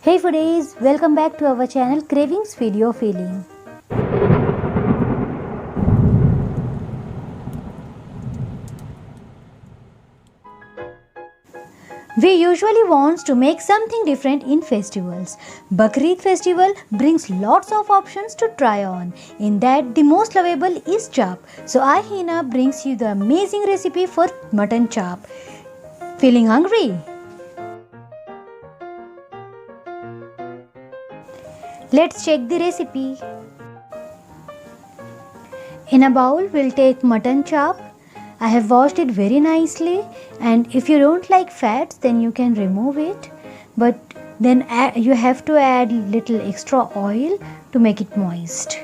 Hey foodies, welcome back to our channel Cravings Video Feeling. We usually want to make something different in festivals. Bakrid festival brings lots of options to try on. In that, the most lovable is chap. So I, Hina, brings you the amazing recipe for mutton chap. Feeling hungry? Let's check the recipe. In a bowl, we'll take mutton chop. I have washed it very nicely, and if you don't like fats, then you can remove it. But then you have to add little extra oil to make it moist.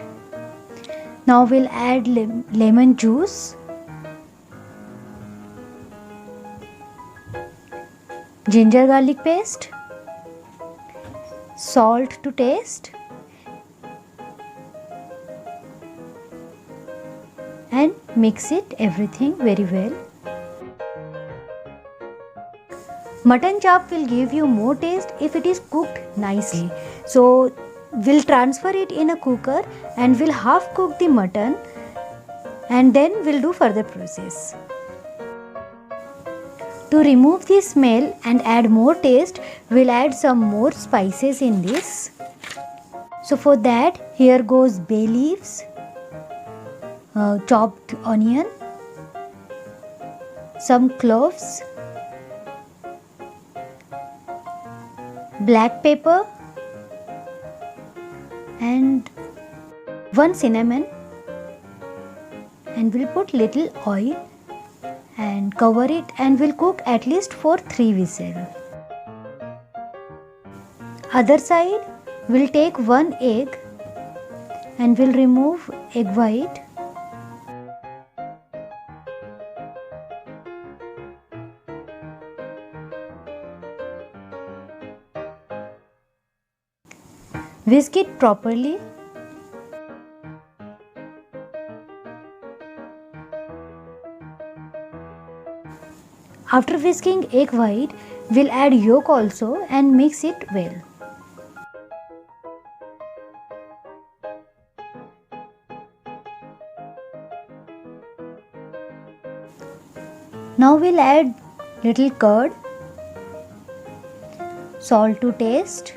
Now we'll add lemon juice, ginger garlic paste, salt to taste, and mix it everything very well. Mutton chop will give you more taste if it is cooked nicely. So we'll transfer it in a cooker and we'll half cook the mutton and then we'll do further process. To remove the smell and add more taste, we'll add some more spices in this. So for that, here goes bay leaves, chopped onion, some cloves, black pepper and one cinnamon, and we'll put little oil and cover it and we'll cook at least for 3 whistles. Other side, we'll take 1 egg and we'll remove egg white. Whisk it properly. After whisking egg white, we'll add yolk also and mix it well. Now we'll add little curd, salt to taste,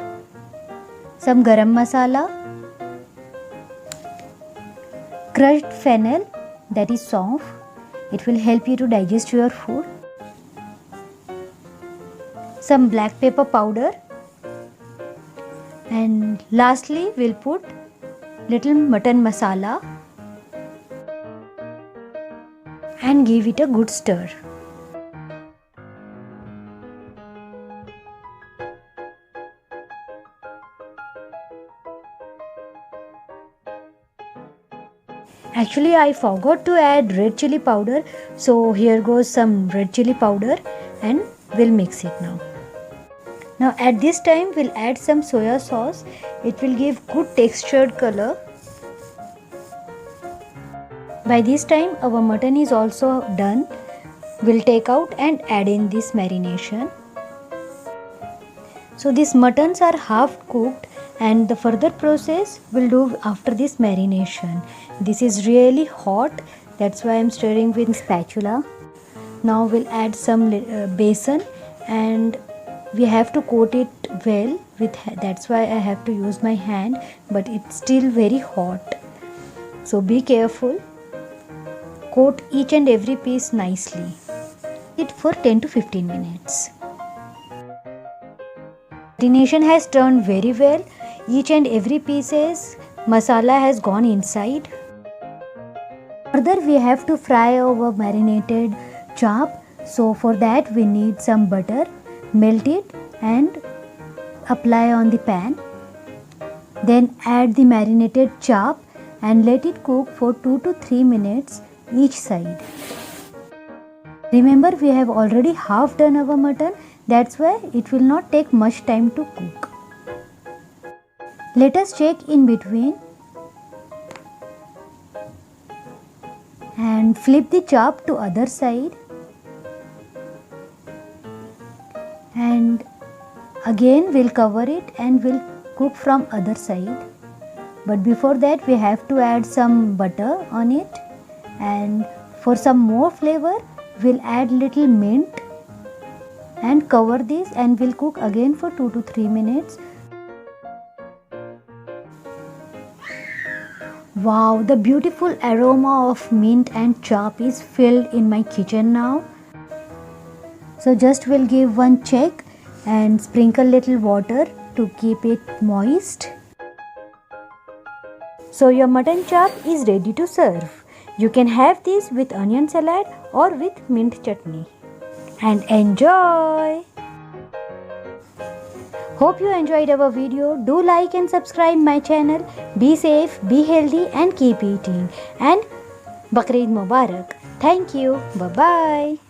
some garam masala, crushed fennel, that is saunf. It will help you to digest your food. Some black pepper powder, and lastly we'll put little mutton masala and give it a good stir. Actually, I forgot to add red chili powder, so here goes some red chili powder and we'll mix it now. Now at this time we'll add some soya sauce. It will give good textured color. By this time our mutton is also done. We'll take out and add in this marination. So these muttons are half cooked and the further process we'll do after this marination. This is really hot, that's why I'm stirring with spatula. Now we'll add some besan and we have to coat it well with, that's why I have to use my hand, but it's still very hot. So be careful. Coat each and every piece nicely. It for 10 to 15 minutes. Marination has turned very well. Each and every pieces masala has gone inside. Further we have to fry our marinated chop. So for that we need some butter. Melt it and apply on the pan. Then add the marinated chop and let it cook for 2 to 3 minutes each side. Remember, we have already half done our mutton, that's why it will not take much time to cook. Let us check in between and flip the chop to other side. And Again we'll cover it and we'll cook from other side. But before that we have to add some butter on it, and for some more flavor we'll add little mint and cover this, and we'll cook again for 2 to 3 minutes. Wow, the beautiful aroma of mint and chop is filled in my kitchen now. So just we'll give one check and sprinkle little water to keep it moist. So your mutton chop is ready to serve. You can have this with onion salad or with mint chutney. And enjoy! Hope you enjoyed our video. Do like and subscribe my channel. Be safe, be healthy and keep eating. And Bakrid Mubarak. Thank you. Bye-bye.